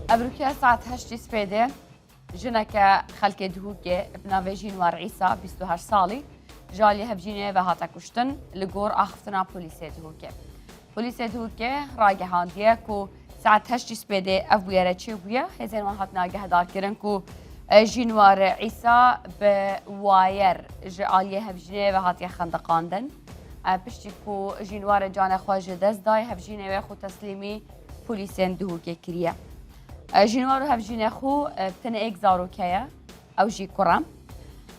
أبروكيا ساعة هشتي سبيدة جنك خلق دهوكي بناوي جينوار عيسى 28 سالي جالي هبجيني وهاتا كشتن لغور آخفتنا بوليسي دهوكي بوليسي دهوكي راجع هانديه كو ساعة هشتي سبيدة أبويا رتشي بويا هزين وهاتنا جهدار كرن كو جينوار عيسى بواير جالي هبجيني وهاتي خندقاندن بشتي كو جينوار جانا خواجه دست داي هبجيني ويخو تسليمي بوليسين دهوكي كريا جينوار هبجيني خو بتنا ايك زاروكيا او جي كرام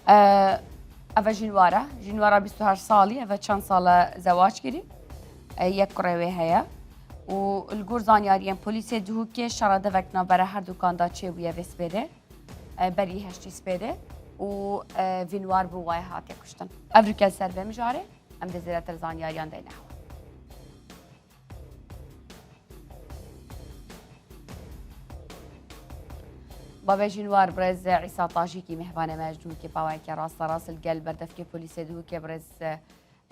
اوا جينوارا 28 سالي اوا چند سال زواج كري يك كروي هيا والجور زانياريان بوليسي دهوكي شراده وكنا برا هر دوكان دا چه بويا وسبيده بري هشتي سبيده و فينوار بو واي هات يكشتن افريكا سربه مجاري ام دزيرات زانياريان دينا بابا جنوار برز عيسى طاجيكي مهبانه مجدون كي باواكي راس القلب بردفكي بوليسي دهوكي برز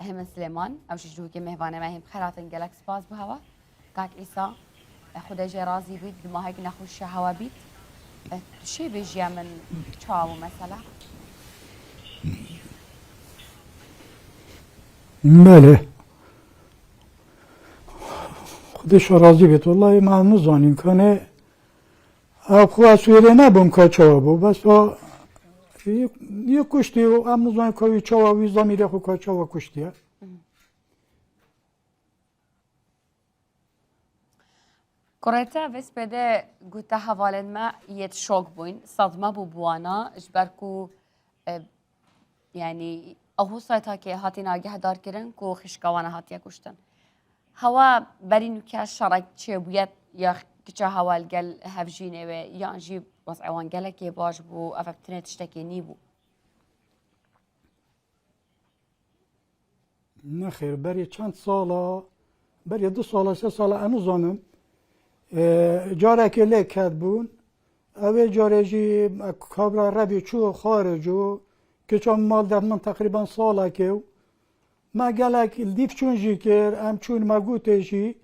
هم سليمان او شجوكي مهبانه ما هم خراتن جالاكس باز بهوا كاك عيسى خدا جرازي بيت ما هيك نخش هوا بيت شي بيجي من تشاو مثلا بله خودش راضی بیت والله ما نزانیم کنه خو سویره نبوم که چاوا بو بس یه کشتی و هم نزانیم که چاوا وی زمیره خو که چاوا کشتیه كوريتا بس بدا قلت حوالين ما يتشوك بوين صدمة بوانا اجبركو يعني او سايتا كي هاتي ناگه دار كرن كو خشكوانا هاتيا كشتن هوا برينو كا شرك چبويت يا كچا حوال قال هفجينه و يا جيب وضعوان قالك باش بو افكتنه تشتكي نيبو نخیر بری چند سالا بری 2 سال 3 سال انو زانم جاره که لکت بون اوه جاره جی کابرا ربی چو خارجو که چون مال در من تقریبا سالا که ما گلک دیف چون جی کر ام چون ما گوته جی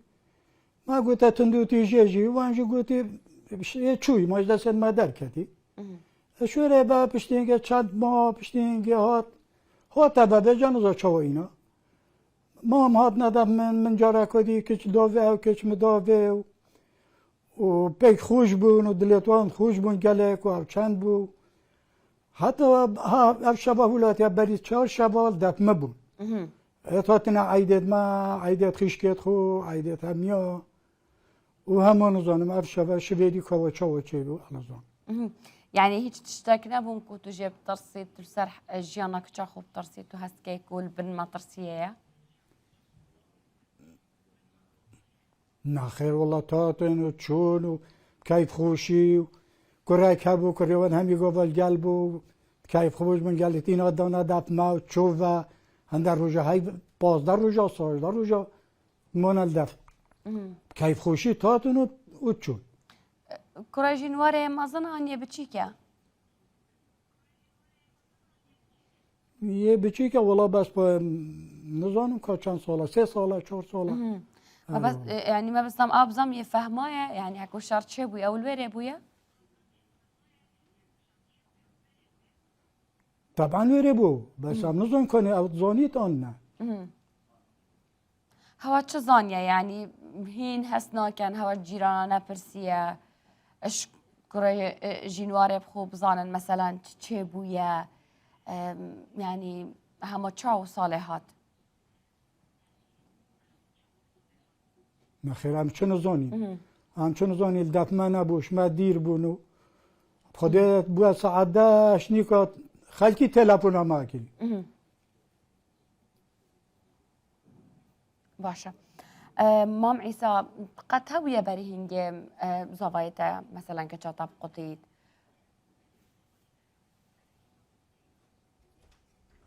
ما گوته تندوتی جی وانجی گوته چوی ما دست ما در کردی شوره با پشتینگه چند ما پشتینگه هات داده جانوزا چوا اینا ما هم هات ندم من جاره کدی کچ داوه و کچ مداوه و پیک خوش بون و دلتوان خوش بون گلک و چند بو حتی اف شبا ولاتیا بری 4 شبا دفمه بون اتاتنا عیدت ما عیدت خیشکت خو عیدت همیا و همانو زانم اف شبا شویدی کوا چاوا چه بو الازان يعني هيك تشتاك نبون كنتو جيب ترسيت تسرح جيانا كتشا خوب ترسيت وهسكي كول بن ما ترسيه نخیر والله تاتن و چون و کیف خوشی و کرای کبو کریوان همی گوال گل و کیف خوش من گلت این آدانه دب ما و چو و هندر روژه های 15 روژه 16 روژه مانل دف کیف خوشی تاتن و چون کرای جنواره مازن آنیه بچی که؟ یه بچی که والله بس با نزانم که چند ساله 3 ساله 4 ساله ما بس يعني ما بس ابزم يفهمايا يعني هكو شرط شي بويا او الويري بويا طبعا ويري بو بس هم نزون كوني او زانيت انا هوا چه زانيا يعني هين هسنا كان هوا جيرانا برسيا اش كري جينواري بخو بزانن مثلا چه بويا يعني هما چاو صالحات نخیر همچنو زانی همچنو زانی دفت ما نبوش ما دیر بونو خودت بو ساعت 10 نیکات خلکی تلفن ما کردی باشه مام عيسى قد هوية بريهنج زوايته مثلا كشاطب قطيت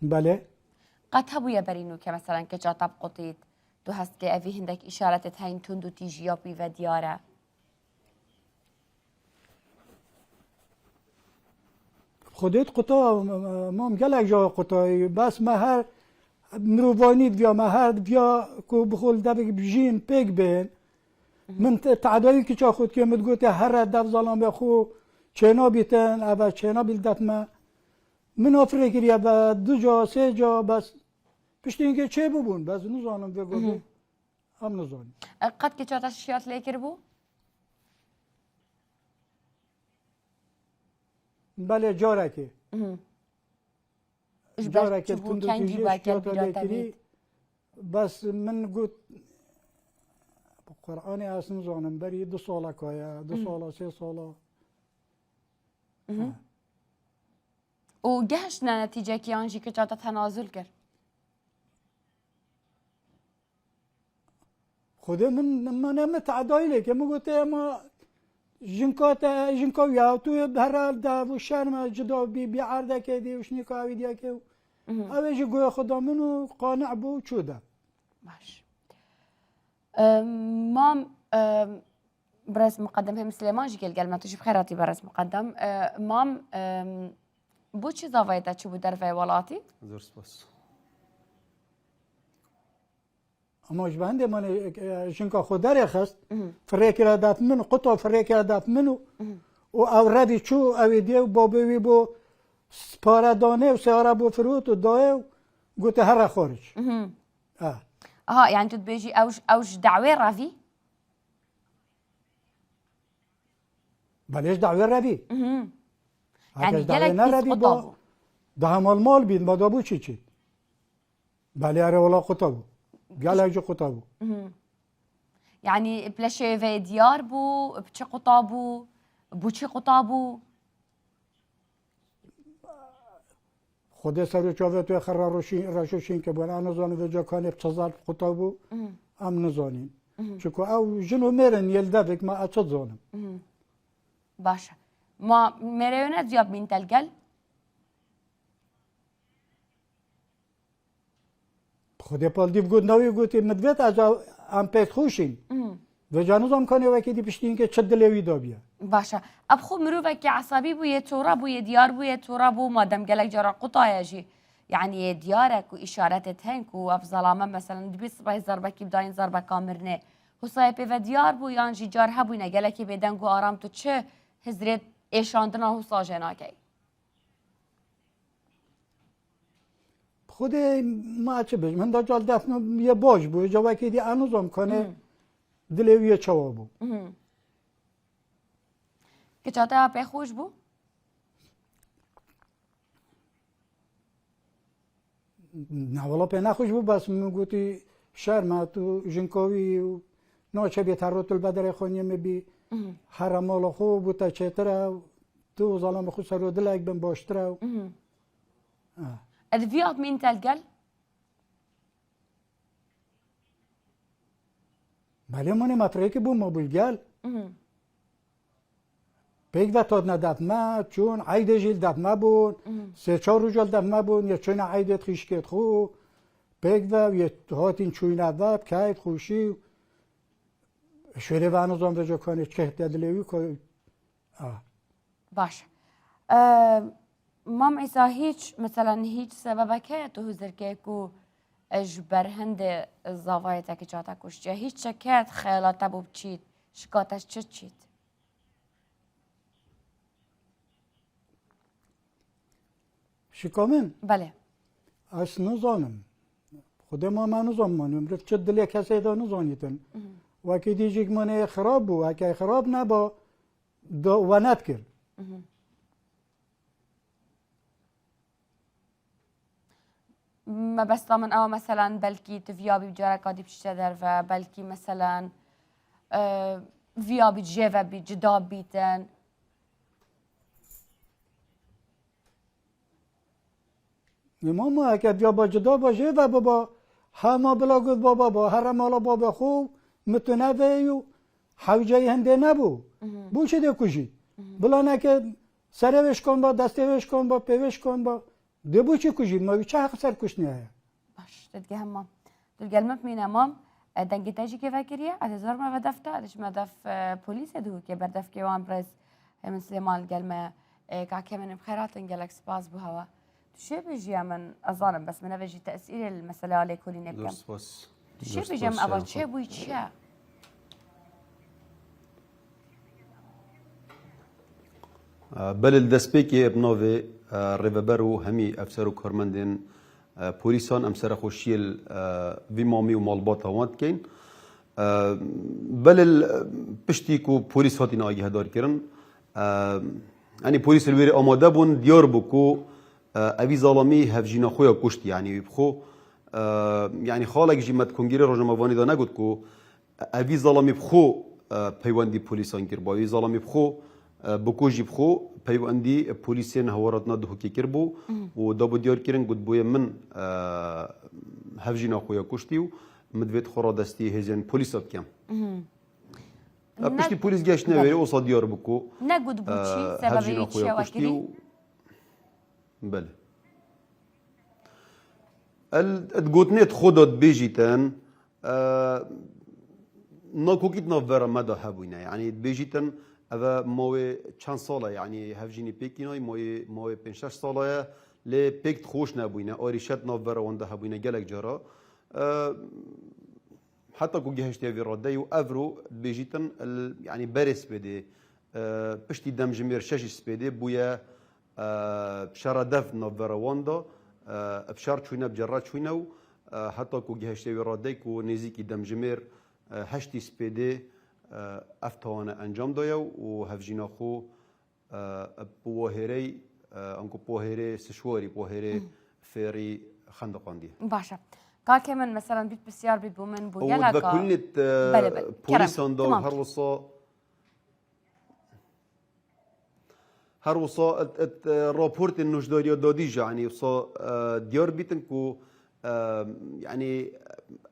بله قد هوية برينو كمثلا كشاطب قطيت تو هست که اوی هندک اشارت هین تندو تیجیا بی و دیاره خودت قطع مام گلک جا قطعی بس ما هر مروانید بیا ما هر بیا کو بخول دبک بجین پیک بین من تعدایی که چا خود که مدگوته هر دف ظلام بخو چنا بیتن اول چنا بیلدت من آفره کریه و 2 جا 3 جا بس پشت اینکه چه ببون بس نزانم بگو هم نزانم قد که چات شیات لیکر بو؟ بله جارکه جارکه بو کنگی با کل بیراتا بید بس من گوت قرآن اصلا نزانم بری 2 ساله که 2 ساله 3 ساله و گهش نه نتیجه که آنجی که چات تنازل کرد خود من تعدایی لیکه من گوته اما جنکا یا تو هر دو شرم جدا بی عرضه کردی و شنی کاوی دیا که اولی گویا خدا منو قانع بو چوده باش مام برس مقدم هم سليمان جي قال ما تجيب خيراتي برس مقدم مام بو چی زاویتا چی بو در ولاتی؟ زور سپاس اما جبهنده من جنکا خود داره خست فریکی را دات منو قطع فریکی را دات منو و او ردی چو اوی دیو بابوی بو سپاردانه و سیاره بو فروت و دایو گوته هر خارج آها يعني تو بيجي اوش دعوه رافي بلش دعوه روی يعني دعوه جلك نروی بيس با قطابو ده مال بین با دابو چی بله اره ولا قطابو گله جو قطابو يعني بلاشي في ديار بو بچه قطابو بو چي قطابو خود سر چاوه توی خر راشوشین که بونه نزانه و جا کانه بچزار قطابو هم نزانیم چکو او جنو میرن یلده بک ما اچه زانم باشا ما مريونات زياب من تلقل خود پال دیو گود نوی گوتی مدویت از ام پیت خوشین و جانوز هم کنه وکی دی پشتین که چه دلوی دابیه باشا اب خو مروفه كي عصبي بو يتورا بو يديار بو يتورا بو مادام قالك جرى قطايا جي يعني ديارك وإشارات هنك وف ظلامة مثلا دبي صباي ضربة كي بداين ضربة كامرنه حسايبي و ديار بو يانجي جار هبوينه قالك بدنگو آرام تو چه هزريت ايشاندنا حسا جناكي خود ما چه بج من دا جال دفنو یه باش بو جا وکی دی انوز هم کنه دلوی چوا بو که چاته پی خوش بو؟ نه والا پی نخوش بو بس من گوتی شرم تو جنکاوی و ناچه بی ترات البدر خونی بی هر مال خوب بوتا چتره تو ظلام خود سر و دلک بن باشتره ادفيات مين تلقل؟ بله منی مفرقی بو ما بلگل پیک و تاد ندف ما چون عید جیل دف ما بون 3-4 روز دف ما بون یا چون عیدت خیشکت خو پیک و یه هاتین چوی ندف کهید خوشی شوره و نظام وجا کنه که دلوی که باش مام عيسى هيج مثلا هيج سببك تو هزركيكو اجبر هند زاويتك جاتك وش هيج شكات خيالات ابو بتشيت شكاتش تشيت شکامن بله اش نزانم خود ما نزان منم رفت چه دلی کسی دا نزانیتن و که دیجیک منه خراب بو اگه خراب نبا و ند کرد ما بس من او مثلا بلكي تفيابي بجارك قادي بتشتدر وبلكي مثلا فيابي جيفا بجداب بيتن ماما اگه بیا با جدا باشه و بابا همه بلا گفت بابا با هر مالا بابا خوب متنوعی و حوجه هنده نبو بو شده کشی بلا نکه سروش کن با دستوش کن با پیوش کن با دبو چی کشید ما چه حق سر کشنی هیا باش تدقى همام تلقى المب مين امام دنگي تاجي كيف فاكريا اتزار ما بدفتا ليش ما دف بوليس دو كي بردف كي وان بريز من سليمان قال ما كاكي من بخيرات انقلك سباس بهوا شو بيجي من اظالم بس من بيجي تاثير المساله على كل زور نبكم سپاس شو بيجي من ابا شو بوي شا بل الدسبيكي بنوفي ريفبرو همي افسرو كورمندين بوليسان امسر خوشيل في مامي ومالباتا وانت كين بل بشتيكو بوليس هاتين آگه هدار کرن يعني بوليس الويري آماده بون ديار بكو اوی ظالمی هفجینا خویا کشت يعني بخو يعني خالق جيمت كونگيري روجمواني دا نگود کو اوی ظالمی بخو پیوندی پولیسان کر با اوی ظالمی بخو بکو جی بخو پیوندی پولیسین هواراتنا دهو کی کر بو و دابو دیار کرن گود بوی من هفجینا خویا کشتیو مدوید خورا دستی هزین پولیس بکم پشتی پولیس گشت نویری اوصا دیار بکو نگود بو چی سببی چی وکری؟ بله الگوتنت خودت بیجیتن ناکوکیت نافورا مدا هبوینه يعني بیجیتن اوا موی چند ساله يعني هفجینی پیکینای موی 5-6 ساله لی پیکت خوش نبوینه آریشت نافورا ونده هبوینه گلک جارا حتى كو جهشتي في ردي وافرو بيجيتن يعني باريس بيدي بشتي دم جمير شاش سبيدي بويا بشارة دف نوفرا واندا بشار شوينا بجرات شوينا حتى كو جهشتي في ردي كو نزيكي دم جمير هشتي سبيدي افتوانا انجام دايا وهفجينا خو بوهيري انكو بوهيري سشواري بوهيري فيري خندقان دي باشا كاكي من مثلا بيت بسيار بيت بومن بو يلا كا كلنت بوليسان دو هر وصا رابورت النجدارية داديجا يعني وصا ديار بيتن كو يعني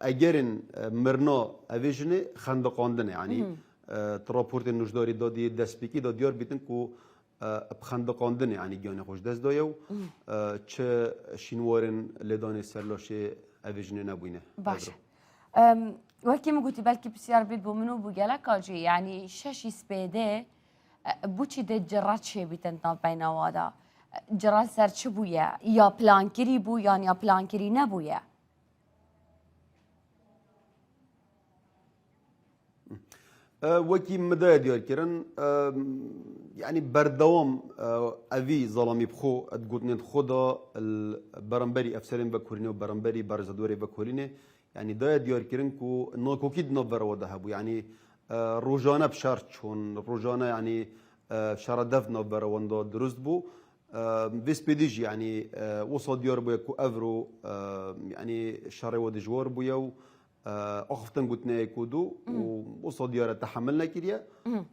اجرن مرنا اويجني خندقاندن يعني رابورت النجداري دادي دسبيكي دا ديار بيتن كو بخندقاندن يعني جاني خوش دست دايو چه شينوارن لداني سرلاشي اویژنه نبوینه باشه وکی مگوتی بلکی بسیار بید بومنو بوگله کاجی یعنی ششی سپیده بوچی ده جرات چه بیتن تا بینا وادا جرات سر چه بویه یا پلانکری بو یا پلانکری نبویه وکی مدای دیار کرن يعني بردوام اوی ظلمی بخو ادگوتنید خدا برانبری افسرین بکورینه و برانبری برزدوری بکورینه يعني دايا ديار كيرن كو نوكو كيد نوفر ودهبو يعني روجانا بشارت شون روجانا يعني شارة دف نوفر وندا درست بو بس بديج يعني وصل ديار بو كو افرو يعني شارة ود جوار بو يو اخفتن قلتنا كودو ووصل ديار تحملنا كيريا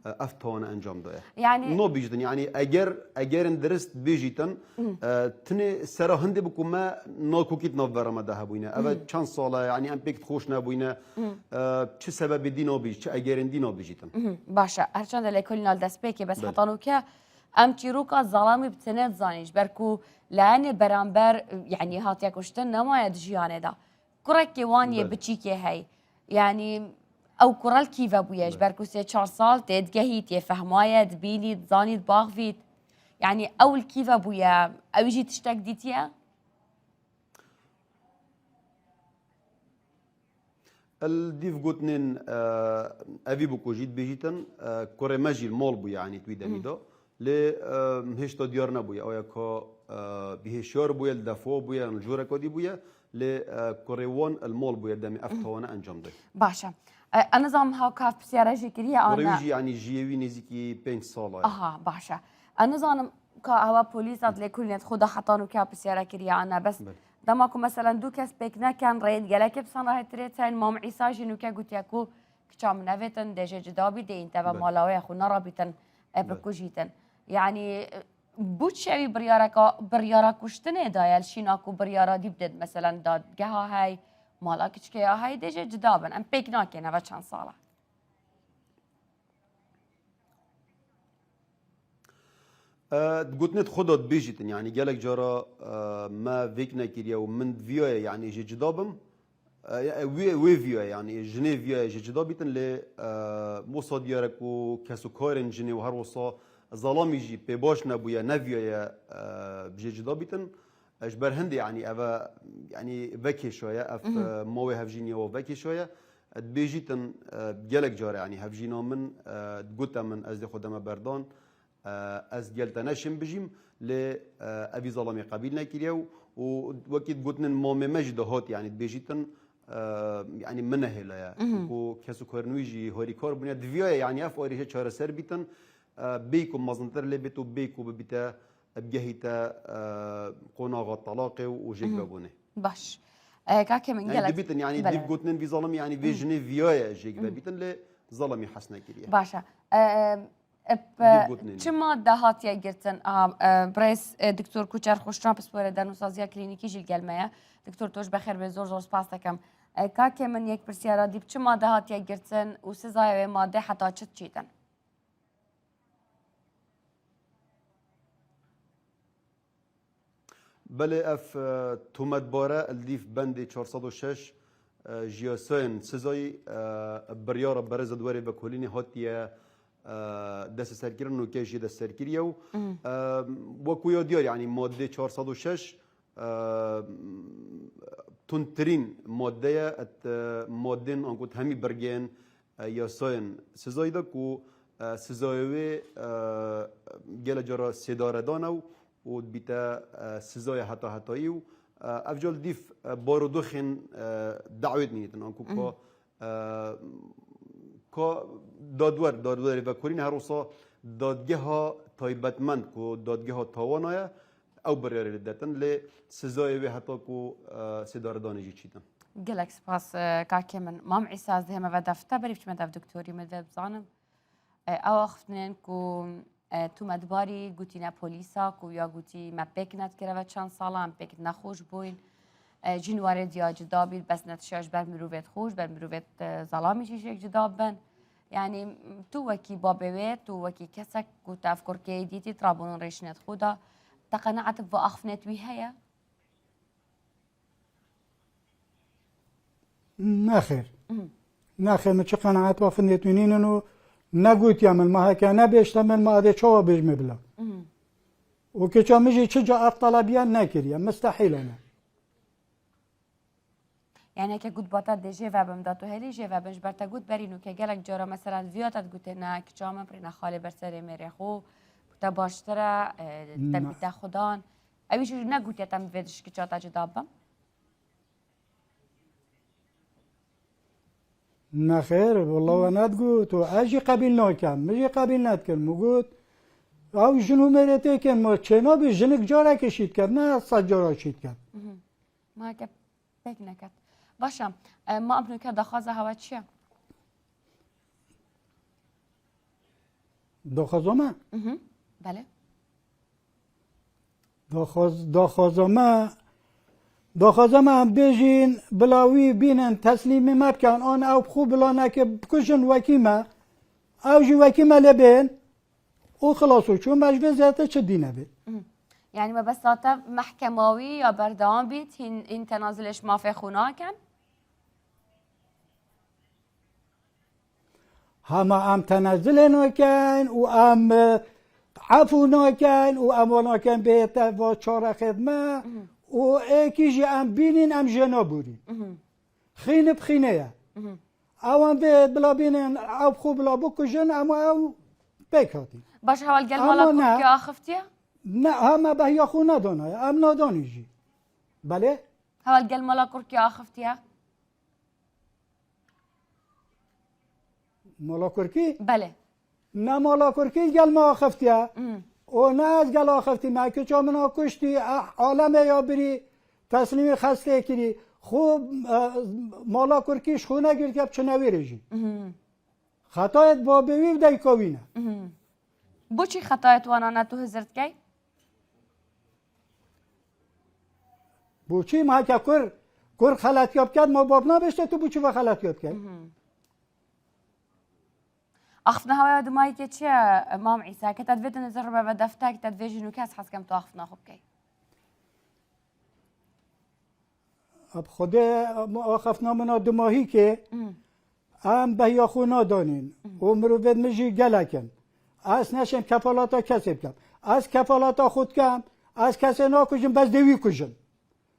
افتون انجام دايا يعني نو بيجدن يعني اجر درست بيجيتن تني سرا هندي بكو ما نوكو كيت نوفر ما دهبوينا ابا كان صاله يعني ام بيك خوش نبوينا چه سبب دينو بيج چه اجرن دينو بيجيتن باشا هرچند لكلنا الدسبيكي بس حطانوكا ام تشيروكا ظلامي بتنت زانيش بركو لان برامبر يعني هاتيا كشتن نما يدجيانه دا كركي وانيه بتشيكي هي يعني او كرال كيف ابوياش بركو سي 4 سال تدقهيت يفهمايه تبيني تزاني باغفيت يعني اول كيف ابويا او يجي تشتاق ديتيا الديف قوتنين افي بوكو جيت بيجيتن كوري ماجي المول بو يعني تويدا ميدا ل هشتا ديارنا بويا او يكو بهشيار بويا الدفو بويا الجورا كودي بويا ل كوريوان المول بويا دامي افتوانا انجام دي باشا النظام هاو كاف بسيارة كريا انا كوريوجي يعني جيوي نزيكي 5 سالا اها باشا النظام كهوا بوليس ادلي كل خدا حطانو كاف بسيارة كريا انا بس دماكو مثلا دو كاس بيكنا كان ريد جالك بصنا هتريتين مام عيسى جنو كا قلت ياكو كشام نفتن دجا جدابي دي انت مالاوي اخو نرابتن ابركوجيتن يعني بوتشي بريارا كشتنه دايل شيناكو بريارا دي بدد مثلا داد جها هاي مالاك كيا هاي دجا جدابن ام بيكنا كنا بچان صاله قلت خدت بيجيتن يعني جالك جرا ما فيكنا كيريا ومن فيا يعني جي جدابم وي فيا يعني جني فيا جي جدابيتن ل موصا ديارك وكاسو كارن جني وهر وصا ظلامي جي بباش نبويا نفيا بجي جدابيتن اجبر هندي يعني افا يعني فكي شويه اف موي هفجينيا وفكي شويه بيجيتن جالك جرا يعني هفجينا من قلت من ازدي خدمه بردان از گلتا نشم بجیم ل ابي ظلمي قبيل نكريو ووكيد قلتن مامي مجد هات يعني بيجيتن يعني منه لا كو كسو كورنويجي هوري كار بنيا دفيا يعني اف اوري شهر سر بيتن بيكو مازنتر لبيتو بيكو ببيتا بجهيتا قناغ الطلاق وجيك بابونه باش كاكي من يعني قالت دبيتن يعني ديب قلتن في ظلمي يعني في جنيفيا جيك بابيتن ل ظلمي حسنا كريا باشا چما دهاتیا گرتن بريس دكتور كوچر خوشران بسپوره دانوسازیا کلینیکی جیل گلمه دكتور توش بخیر به زور سپاس دکم کاکه من یک پرسیارا دیب چما دهاتیا گرتن و سزای ماده حتا چت چیدن بله اف تومت باره الديف بندي 406 جياسين سزاي بريارة برز دواري بكوليني هاتيا دست سرکردن و کیشی دست سرکریو و کویا دیار یعنی ماده 406 تونترین ماده ات ماده آنکوت همی برگن یا ساین سزای دا کو سزایوی گل جرا سداره دانو و بیتا سزای حتایی و افجال دیف بارو دخن دعوت نیتن آنکو که دادور و کورین هر روزا دادگاه ها تایبتمند کو دادگاه ها تاوانه او برای دادن ل سزای و حتی کو سدار دانشی چیدن. گلک سپاس کاکی من مام عیسی از هم و دفته بریفت من دفت دکتوری مدرب زانم او اختنین کو تو مدباری گوتی نه پلیسا کو یا گوتی ما پک نت کرده و چند ساله هم پک نخوش بوین جنوار دیا جدا بید بس نتشاش بر مروفت خوش بر مروفت ظلامی چیش جدا بن يعني تو وكي بابوي تو وكي كسك كنت افكر كي ديتي ترابون ريشنت خودا تقنعت بأخفنت ويهيا نخير ما چه قناعت وافنت وينين انه نقوت يعمل ما هيك انا بيشتمل ما هذا شو بيجمع بلا وكي مجي تشجع الطلبية ناكريا مستحيل انا يعني که گود باتا دیجی و بم داتو هلی جی و بنج برتا گود برینو که گلک جارا مثلا ویاتت گوته نه که جامم پرین خاله بر سر میره خو بتا باشتره تبیت خدان اویش نگوته تم ویدش که چاتا جدابم نخير والله انا تقول اجي قبيل ناكم مجي قبيل نتكلم مقول او جنو مرته كان ما چنا به جنك جارا کشید کرد نه صد جارا کشید کرد ما که بک نکرد باشه ما ابنو که دخواز هوا چیه؟ دخوازم بله دخوازم هم بجین بلاوی بینن تسلیمی مبکن آن او خوب بلانه که بکشن وکیمه او جی وکیمه لبین او خلاصو چون مجبور زیاده چه دینه بید يعني ما بساطة محكماوي يا بردان بيت هن تنازلش ما في خوناكن هما ام تنزل ناکن و ام عفو ناکن و ام ناکن به و چاره خدمه و ایکیجی ام بینین ام جنا بورین خین بخینه یا او ام بلا بینین او خوب بلا بکشن اما او بکاتین باش هوا القلب مالا كوكي آخفتيا؟ نه همه به یا خو ندانه ام نادانیجی بله؟ هوا القلب مالا كوكي آخفتيا؟ مالا کرکی؟ بله نه مالا کرکی گل ما آخفتیه و نه از گل آخفتی ما که چا منا کشتی عالم یا بری تسلیم خسته کری خوب مالا کرکیش خو نگیر که چه نویرجی خطایت با بویو دیکاوینه بو چی خطایت وانا نتو هزرت کی؟ بو چی ما که کر خلطیاب کرد ما باب نبشته تو بو چی و خلطیاب کرد أخفنا هوا دماي كتشي مام عيسى كتاد فيت نزر بابا دفتاك كتاد فيجي نوكاس حس كم تو أخفنا خبكي اب خدا آخفنا منا دماهی که ام به یا خونا دانین و مروفت مجی گلکن از نشم کفالاتا کسب کم از کفالاتا خود کم از کسی ناکشم بس دوی کشم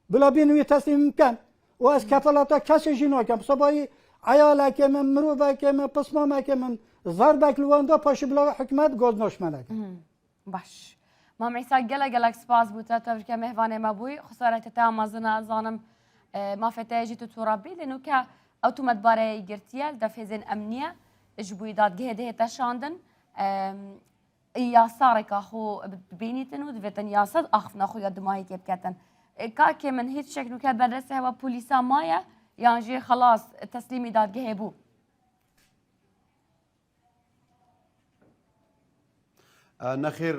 بلا بینوی تسلیم کن و از کفالاتا کسی جی ناکم صبایی عیاله من مروفه من پسمامه من ضربك لواندا باش بلا حكمت غاز ناشمنك باش مام عیسا گەلک سپاس بوو تا تۆبکە مهوانێ مەبووی خسارەتە تا مەزنە زانم مافەتەیەژی تو تووڕەبی لەنو کە ئەو تو مەتبارەیە گرتیە دەفێزێن ئەمنیە ji بووی دادگehê dihête şandin yasareka xwe bibînîtin û divêtin yasa axivna xwe ya dimahîkê biketin. Kakê min hiç şek nûke berdestê hewa polîsa maye yan jî xelas teslîmî dadgehê bû. نخیر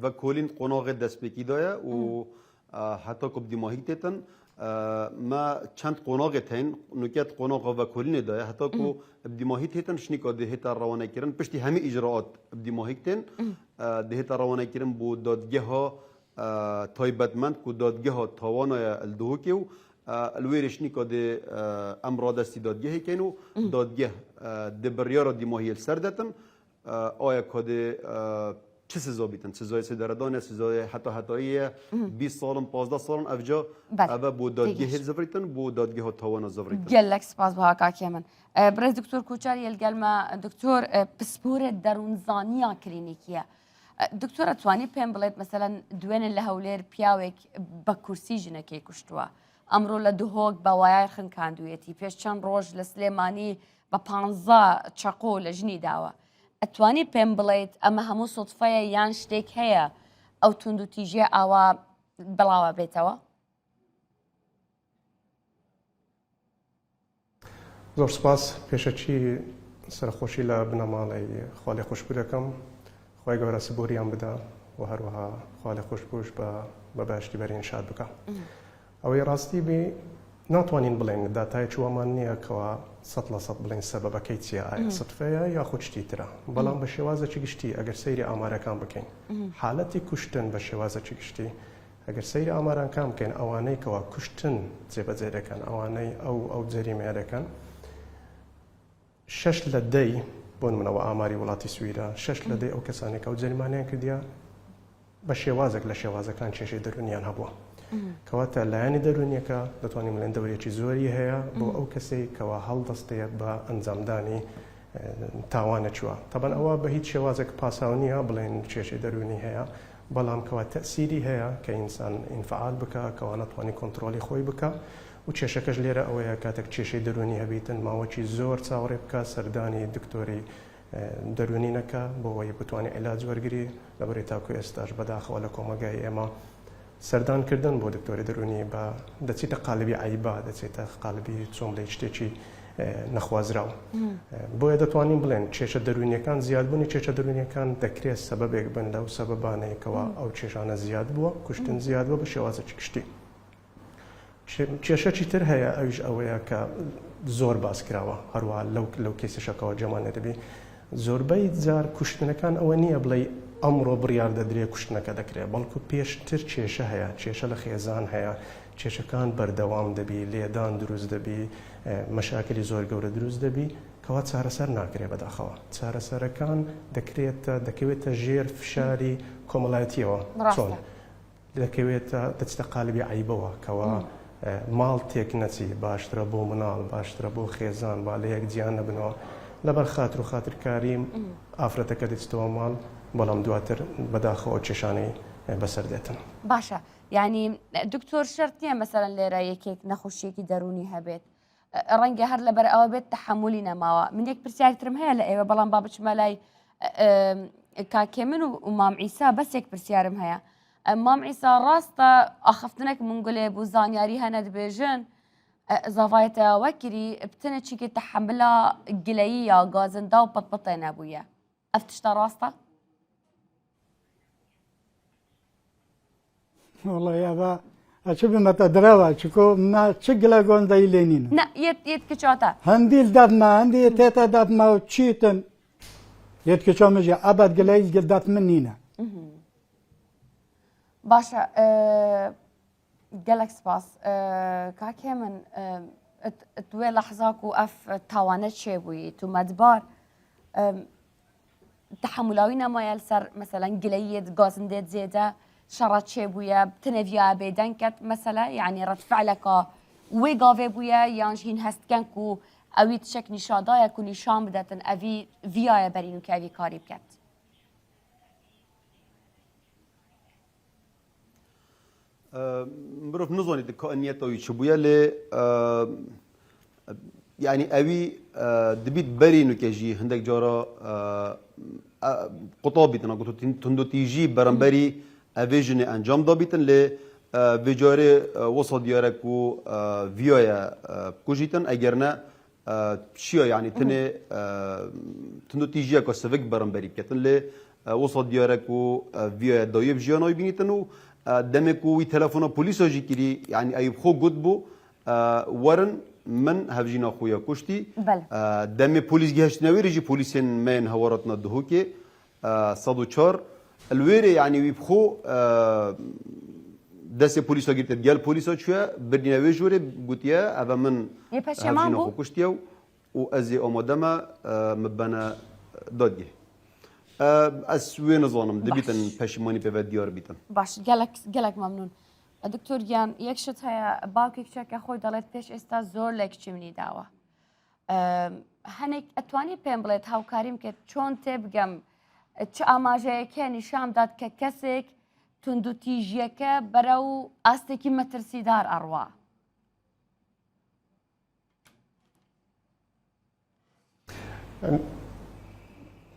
و کلین قناغ دست بکی دایا و حتی کب دیماهی تیتن ما چند قناغ تین نکات قناغ و کلین دایا حتی کو دیماهی تیتن شنی که دهت روانه کردن پشتی همه اجراعات دیماهی تین دهت روانه کردن بود دادگه ها تایبتمند کو دادگه ها توانای الدهوکیو الویرشنی که ده امرادستی دادگه کنو دادگه دبریار دیماهی السردتن آیا کده چه سزا بیتن؟ سزای سدردان، سزای حتاییه 20 سالن 15 سالن افجا و بود دادگه زفریتن بود دادگه ها تاوان زفریتن. گلک سپاس بها کاکی من. برای دکتر کوچاری الگلما دکتر پسپور درونزانیا کلینیکیه. دکتر اتوانی پیم بلد مثلا دوین لهولیر پیاوک با کرسی جنکی کشتوا. امرو لدهوگ با وایای خن کندویتی. پیش چند روز لسلیمانی با 15 چاقو لجنی داوا. اتوانی پیم بلید اما همو صدفه یان شتێک هەیە ئەو تونند و تیژێ ئاوا بڵاوە بێتەوە؟ زۆر سپاس پێشەچی سەرخۆشی لە بنەماڵی خاڵی خوشبورەکەم خۆی گەورە سبووریان بدە و هەروەها خاڵی خوشبوش بە باشتی بەرین شاد بکە. ئەوەی ڕاستی بێ ناتوانین بڵێن داتایەکی وەمان نییە کەوا 100% بڵێن سەبەبەکەی چیە ئایا سەتفەیە یا خۆ شتی ترە بەڵام بە شێوازەکی گشتی ئەگەر سەیری ئامارەکان بکەین حالەتی کوشتن بە شێوازەکی گشتی ئەگەر سەیری ئامارانکان بکەین ئەوانەی کەوا کوشتن جێبەجێ دەکەن ئەوانەی ئەو جەریمەیە دەکەن 6 لە 10 بۆ نمونەوە ئاماری وڵاتی سویدە 6 لە 10 ئەو کەسانێک ئەو جەریمانیان کردیە بە شێوازێک لە شێوازەکان کێشەی دەرونیان هەبووە. کەواتە لایەنی دەرونیەکە دەتوانین بڵێن دەورێکی زۆری هەیە بۆ ئەو کەسەی کەوا هەڵدەستەیە بە ئەنجامدانی تاوانە چووە. تەبەن ئەوە بە هیچ شێوازێک پاساو نییە بڵێن کێشەی دەرونی هەیە بەڵام کەوا تەسیری هەیە کە ئینسان ئینفعال بکە کەوا نەتوانێت کۆنتترۆلی خۆی بکە و کێشەکەش لێرە ئەوەیە کاتێک کێشەی دەرونی هەبیتن ماوەکی زۆر چاوەڕێ بکە سەردانی دکتۆری دەرونینەکە بۆ ئەوەی بتوانێت عیلاج وەرگری لەبەرەی تاکو ئێستاش بەداخەوە لە کۆمەگای ئێمە سەردانکردن بۆ دکتۆری دەرونی بە دەچێتە قالبی عیبا دەچێتە قالبی چۆن لە شتێکی نەخوازراوە. بۆیە دەتوانین بڵێن کێشە دەرونیەکان زیادبوونی کێشە دەرونیەکان دەکرێت سەبەبێک بن لەو سەبەبانەیەکەوە ئەو کێشانە زیاد بووە کوشتن زیاد بووە بە شێوازێکی گشتی. کێشەی تر هەیە ئەویش ئەوەیە کە زۆر باسکراوە هەروە لەو کێسەشەکەەوە جەمانە دەبێ زۆربەی جار کوشتنەکان ئەوە نییە بڵێ ئەمڕۆ بڕیار دەدرێ کوشتنەکە دەکرێت بەڵکو پێشتر کێشە هەیە کێشە لە خێزان هەیە کێشەکان بەردەوام دەبی لێدان دروست دەبی مەشاکلی زۆر گەورە دروست دەبی کەوا چارەسەر ناکرێ بەداخەوە چارەسەرەکان دەکەوێتە ژێر فشاری کۆمەڵایەتیەوە چۆن دەکەوێتە دەچتە قالبی عیبەوە کەوا ماڵ تێک نەچی باشترە بۆ مناڵ باشترە بۆ خێزان با لە یەک جیان نەبنەوە لەبەر خاتر و خاترکاریم ئافرەتەکە دەچێتەوە ماڵ بەڵام دواتر بەداخەوە کێشانەی بەسەر دێتن. باشە یعنی دکتۆر شەرت نییە مەسەرەن لێرە یەکێک نەخۆشیێکی دەرونی هەبێت ڕەنگە هەر لەبەر ئەوە بێت تەحملی نەماوە من یەک پرسیارترم هەیە لە ئێوە بەڵام با بچمە لای کاکێ من و مام عیسا بەسێک پرسیارم هەیە مام عیسا ڕاستە ئاخفتنێک منگولێ بوو زانیاری هەنە دبێژن زەڤایەتە وەکری بتنێکێکی تەحملە گلەیی یا گازندا و پەتپەتە نەبوویە ئەف تشتە ڕاستە؟ والله يابا أشوف ما تدروا شكو ما شجلا قون دايلينين لا يت كشاتا هنديل دات ما هندي تيتا دات ما وتشيتن يت كشام مجي أبد جلايز جلدات منينا باشا جالك سباس كاكي من توي لحظاك وقف توانت شيبوي تو مدبار تحملاوينا ما يلسر مثلا جليد غازنديت زيادة شرط شي بويا بتنفيا بيدنكت مثلا يعني رد فعلك ويقافي بويا يانجين هستكنكو اوي تشك نشادايا كو نشان بدتن اوي فيايا برينو كاوي كاري بكت مرۆڤ نزانێت کائنیەتەوەی چ بووە لێ یعنی ئەوی دەبیت بەری نوکێژی هەندێک جارە قوتابیتن تندوتیژی بەرەمبەری ئەوێ ژنێ ئەنجام دابیتن لێ vêcarê wesa diyarek û viyaya bikujîtin eger ne çiya yanî tinê tundotîjiyeka sivik beremberî biketin lê wesa diyarek û viyaya dayê bi jiyana wî bînîtin û demê ku wî telefona polîsa jî kirî yanî Eyûb xwe got bû werin min hevjîna xwe ya kuştî demê polîs gihiştine wê jî polîsên me yên hewaratna Duhokê 104 li wêrê yanî wî xwe دەستێ پۆلیسا گرتێت گەل پۆلیسا چووە بردینە وێ ژۆرێ گوتیە ئەvە من هەڤژینە خۆ کوشتیە و ئەزێ ئامادەمە مبەنە دادگێ ئەس وێ نەزانم دەبیتن پەشیمانی پێوە دیار بیتن باش gelek مەمنون دکتۆر گیان یەک شت هەیە باوکی کچەکە خۆی دەڵێت پێش ئێستا زۆر لە کچی منی داوە هەنێک ئەتوانی پێم بڵێت هاوکاریم کرد چۆن تێبگەم چ ئاماژەیەکە نیشام داد کە کەسێک تندوتیژیەکە بەرە و ئاستێکی مەترسیدار ئەڕوا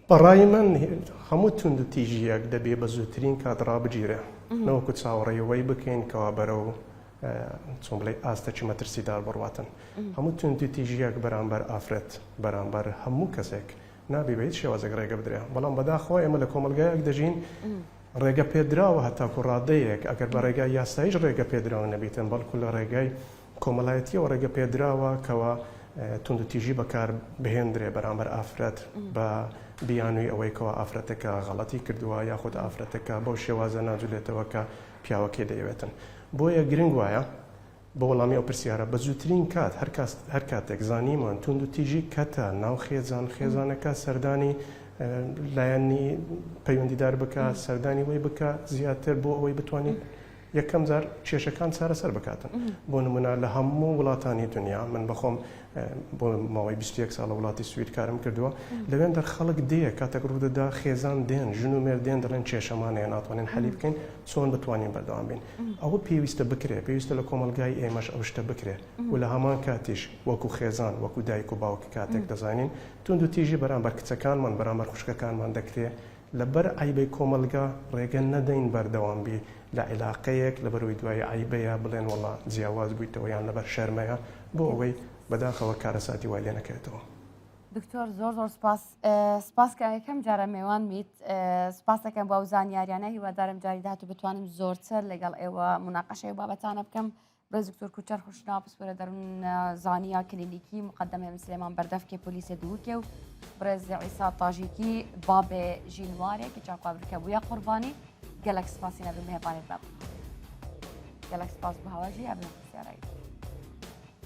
بەڕای من هەموو تندوتیژیەک دەبێ بە زووترین کات ڕابگیرێ نەوەکو چاوەڕێیەوەی بکەین کەوا بەرە و چۆن بڵێ ئاستێکی مەترسیدار بڕواتن هەموو تندوتیژیەک بەرامبەر ئافرەت بەرامبەر هەموو کەسێک نابێ بە هیچ شێوازێک ڕێگە بدرێ بەڵام بەداخۆی ئێمە لە کۆمەلگایەک دەژین ڕێگە پێدراوە هەتاکو ڕادەیەک ئەگەر بە ڕێگای یاساییش ڕێگە پێدراوە نەبیتن بەڵکو لە ڕێگای کۆمەڵایەتیەوە ڕێگە پێدراوە کەوا تندوتیژی بەکار بهێندرێ بەرامبەر ئافرەت بە بیانووی ئەوەی کەوا ئافرەتەکە غەڵەتی کردووە یاخود ئافرەتەکە بەو شێوازە ناجولێتەوە کە پیاوەکێ دەیەوێتن بۆیە گرنگ وایە بە وەڵامی ئەو پرسیارە بە زووترین کات هەر کاتێک زانیمان تندوتیژی کەتە ناو خێزانەکە سەردانی لایەنی پەیوەندیدار بکە سەردانی وی بکە زیاتر بۆ ئەوەی بتوانێت یەکەم جار کێشەکان چارەسەر بکاتن بۆ نمونە لە هەموو وڵاتانی دنیا من بەخۆم بۆ ماوەی 21 ساڵە وڵاتی سوید کارم کردووە لەوێن دەر خەڵک دێ کاتێک ڕوودەدا خێزان دێن ژن و مێردێن دەڵێن کێشەمانەیە ناتوانین حەلی بکەین چۆن بتوانین بەردەوام بین ئەوە پێویستە بکرێ پێویستە لە کۆمەلگای ئێمەش ئەو شتە بکرێ و لە هەمان کاتیش وەکو خێزان وەکو دایک و باوک کاتێک دەزانین تندوتیژی بەرامبەر کچەکانمان بەرامبەر خوشکەکانمان دەکرێ لەبەر عیبەی کۆمەلگا ڕێگە نەدەین بەردەوام بی لە عیلاقەیەک لەبەروی دوای عیبەیە بڵێن وەڵا جیاواز بوویتەوە یان لەبەر شەرمەیە بۆ ئەوەی بەداخەوە کارەساتی وای لێ نەکرێتەوە دکتۆر زۆر سپاس کە یەکەم جارە میوان میت سپاس دەکەم بۆ ئەو زانیاریانە هیوادارم جاری داهاتوو بتوانم زۆرتر لەگەڵ ئێوە مناقەشەی بابەتانە بکەم برێز دکتۆر کوچەر خوشناو پسپۆرە دەروون زانیا کلینیکی مقدمە مسلێمان بەردەفکێ پۆلیسە دووکێ و برێز عیسا تاژیکی بابێ ژینوارێک کە چاکوابرکە بووە قوربانی gelek spasî nebû mêvanê me gelek spas bi hewajî ev ne